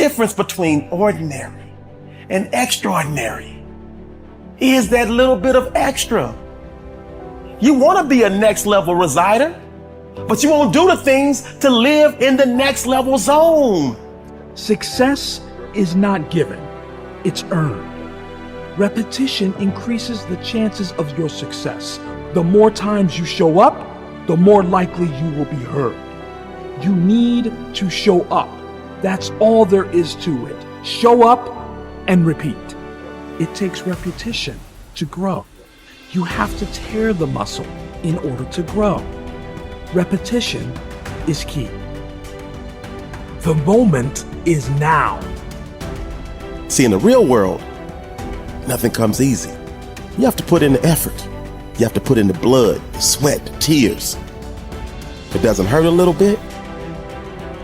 difference between ordinary and extraordinary is that little bit of extra. You want to be a next level resider, but you won't do the things to live in the next level zone. Success is not given, it's earned. Repetition increases the chances of your success. The more times you show up, the more likely you will be heard. You need to show up. That's all there is to it. Show up and repeat. It takes repetition to grow. You have to tear the muscle in order to grow. Repetition is key. The moment is now. See, in the real world, nothing comes easy. You have to put in the effort. You have to put in the blood, the sweat, the tears. If it doesn't hurt a little bit,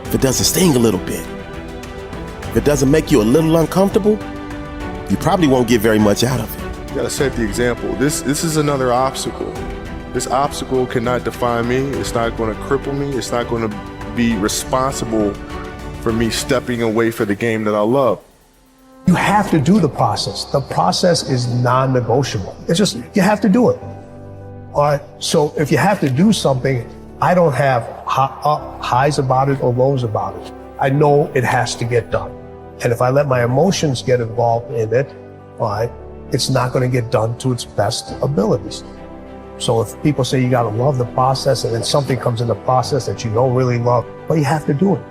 if it doesn't sting a little bit, if it doesn't make you a little uncomfortable, you probably won't get very much out of it. You gotta set the example. This is another obstacle. This obstacle cannot define me. It's not gonna cripple me. It's not gonna be responsible for me stepping away for the game that I love. You have to do the process. The process is non-negotiable. It's just, you have to do it. All right, so if you have to do something, I don't have highs about it or lows about it. I know it has to get done. And if I let my emotions get involved in it, all right, it's not going to get done to its best abilities. So if people say you got to love the process and then something comes in the process that you don't really love, well, you have to do it.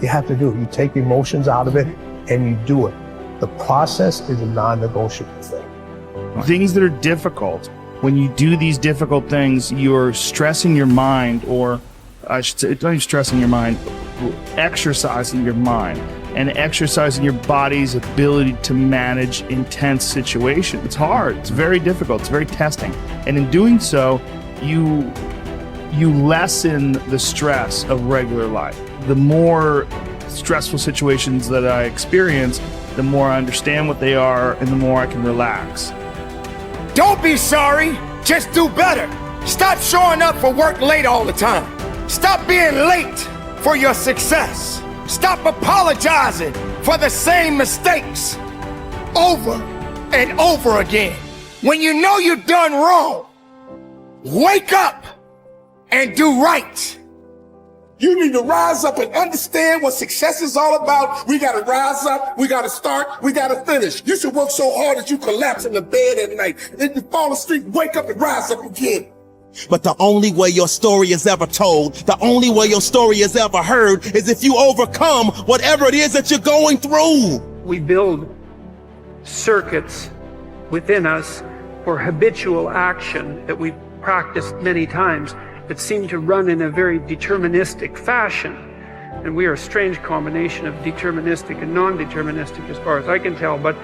You have to do it. You take the emotions out of it and you do it. The process is a non-negotiable thing. Things that are difficult, when you do these difficult things, you're stressing your mind, or I should say, not even stressing your mind, exercising your mind and exercising your body's ability to manage intense situations. It's hard, it's very difficult, it's very testing. And in doing so, you lessen the stress of regular life. The more stressful situations that I experience, the more I understand what they are and the more I can relax. Don't be sorry, just do better. Stop showing up for work late all the time. Stop being late for your success. Stop apologizing for the same mistakes over and over again. When you know you've done wrong, wake up and do right. You need to rise up and understand what success is all about. We got to rise up. We got to start. We got to finish. You should work so hard that you collapse in the bed at night. Then you fall asleep, wake up and rise up again. But the only way your story is ever told, the only way your story is ever heard, is if you overcome whatever it is that you're going through. We build circuits within us for habitual action that we've practiced many times that seem to run in a very deterministic fashion. And we are a strange combination of deterministic and non-deterministic as far as I can tell. But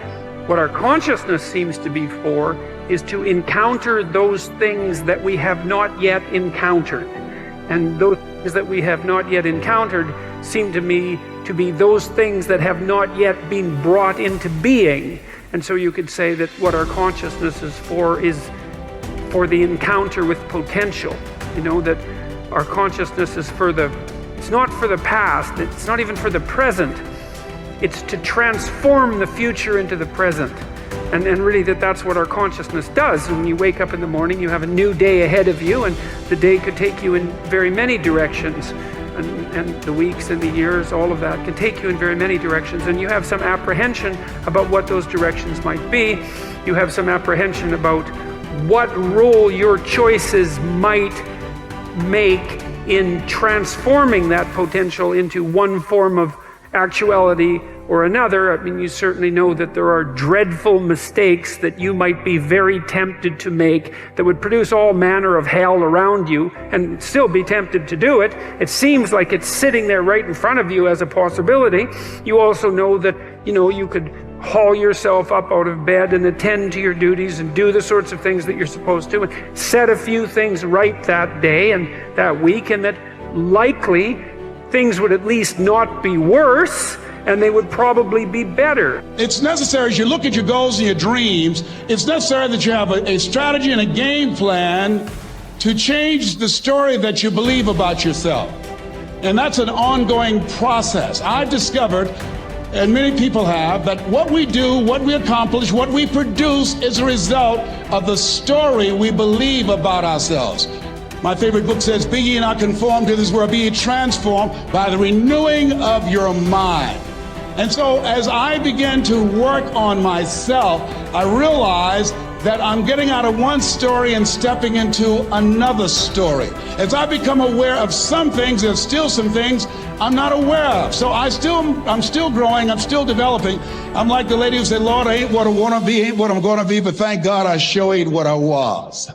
what our consciousness seems to be for is to encounter those things that we have not yet encountered. And those things that we have not yet encountered seem to me to be those things that have not yet been brought into being. And so you could say that what our consciousness is for the encounter with potential. You know, that our consciousness is it's not for the past, it's not even for the present. It's to transform the future into the present. And really that's what our consciousness does. When you wake up in the morning, you have a new day ahead of you, and the day could take you in very many directions. And the weeks and the years, all of that can take you in very many directions. And you have some apprehension about what those directions might be. You have some apprehension about what role your choices might make in transforming that potential into one form of actuality or another. I mean, you certainly know that there are dreadful mistakes that you might be very tempted to make that would produce all manner of hell around you and still be tempted to do it. It seems like it's sitting there right in front of you as a possibility. You also know that, you could haul yourself up out of bed and attend to your duties and do the sorts of things that you're supposed to and set a few things right that day and that week, and that likely things would at least not be worse, and they would probably be better. It's necessary, as you look at your goals and your dreams, it's necessary that you have a strategy and a game plan to change the story that you believe about yourself. And that's an ongoing process. I've discovered, and many people have, that what we do, what we accomplish, what we produce is a result of the story we believe about ourselves. My favorite book says, "Be ye not conformed to this world, be ye transformed by the renewing of your mind." And so as I began to work on myself, I realized that I'm getting out of one story and stepping into another story. As I become aware of some things, there's still some things I'm not aware of. So I'm still growing, I'm still developing. I'm like the lady who said, "Lord, I ain't what I want to be, ain't what I'm going to be, but thank God I sure ain't what I was."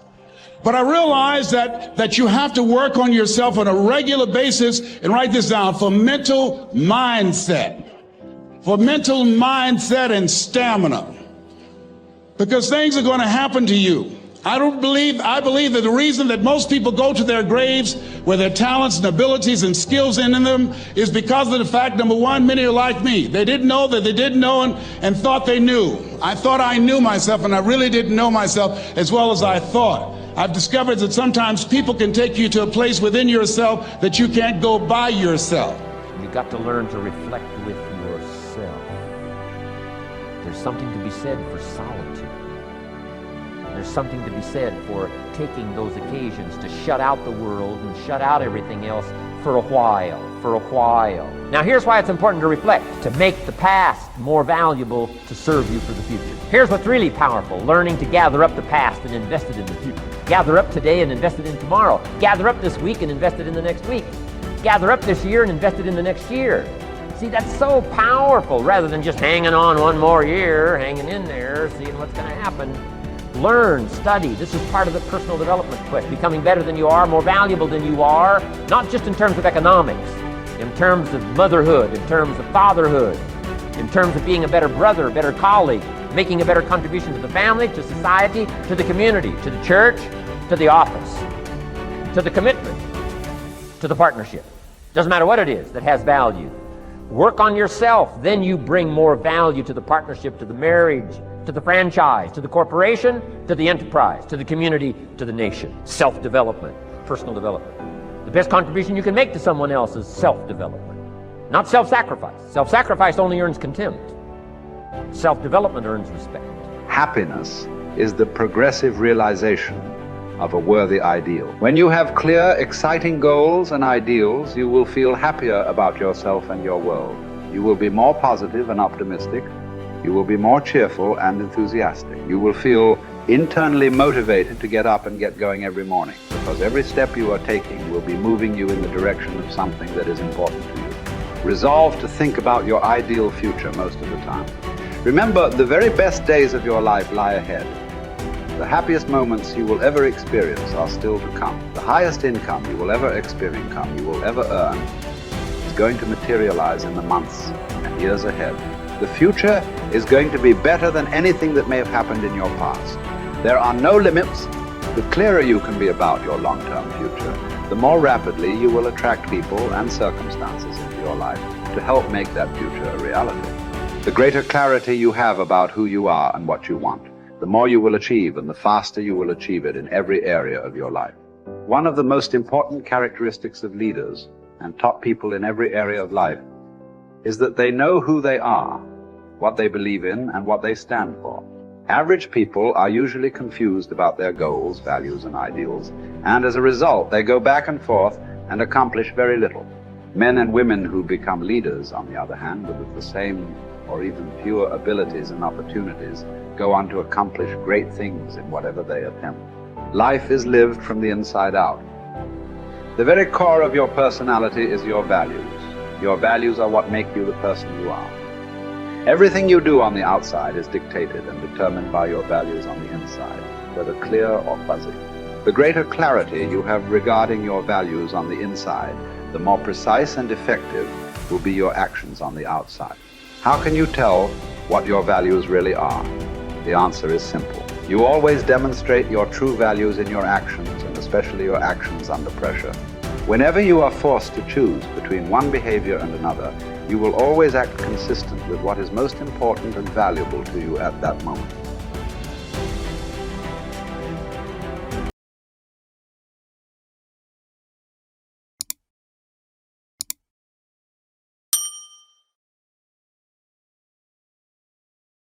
But I realize that you have to work on yourself on a regular basis, and write this down, for mental mindset. For mental mindset and stamina. Because things are going to happen to you. I believe that the reason that most people go to their graves with their talents and abilities and skills in them is because of the fact, number one, many are like me. They didn't know that they didn't know and thought they knew. I thought I knew myself, and I really didn't know myself as well as I thought. I've discovered that sometimes people can take you to a place within yourself that you can't go by yourself. You've got to learn to reflect with yourself. There's something to be said for solitude. There's something to be said for taking those occasions to shut out the world and shut out everything else for a while. Now here's why it's important to reflect, to make the past more valuable to serve you for the future. Here's what's really powerful, learning to gather up the past and invest it in the future. Gather up today and invest it in tomorrow. Gather up this week and invest it in the next week. Gather up this year and invest it in the next year. See, that's so powerful, rather than just hanging on one more year, hanging in there, seeing what's going to happen. Learn, study. This is part of the personal development quest, becoming better than you are, more valuable than you are, not just in terms of economics, in terms of motherhood, in terms of fatherhood, in terms of being a better brother, a better colleague, making a better contribution to the family, to society, to the community, to the church, to the office, to the commitment, to the partnership. Doesn't matter what it is that has value. Work on yourself, then you bring more value to the partnership, to the marriage, to the franchise, to the corporation, to the enterprise, to the community, to the nation. Self-development, personal development. The best contribution you can make to someone else is self-development, not self-sacrifice. Self-sacrifice only earns contempt. Self-development earns respect. Happiness is the progressive realization of a worthy ideal. When you have clear, exciting goals and ideals, you will feel happier about yourself and your world. You will be more positive and optimistic. You will be more cheerful and enthusiastic. You will feel internally motivated to get up and get going every morning, because every step you are taking will be moving you in the direction of something that is important to you. Resolve to think about your ideal future most of the time. Remember, the very best days of your life lie ahead. The happiest moments you will ever experience are still to come. The highest income you will ever earn, is going to materialize in the months and years ahead. The future is going to be better than anything that may have happened in your past. There are no limits. The clearer you can be about your long-term future, the more rapidly you will attract people and circumstances into your life to help make that future a reality. The greater clarity you have about who you are and what you want, the more you will achieve, and the faster you will achieve it in every area of your life. One of the most important characteristics of leaders and top people in every area of life is that they know who they are, what they believe in, and what they stand for. Average people are usually confused about their goals, values, and ideals, and as a result, they go back and forth and accomplish very little. Men and women who become leaders, on the other hand, with the same or even fewer abilities and opportunities, go on to accomplish great things in whatever they attempt. Life is lived from the inside out. The very core of your personality is your values. Your values are what make you the person you are. Everything you do on the outside is dictated and determined by your values on the inside, whether clear or fuzzy. The greater clarity you have regarding your values on the inside, the more precise and effective will be your actions on the outside. How can you tell what your values really are? The answer is simple. You always demonstrate your true values in your actions, and especially your actions under pressure. Whenever you are forced to choose between one behavior and another, you will always act consistent with what is most important and valuable to you at that moment.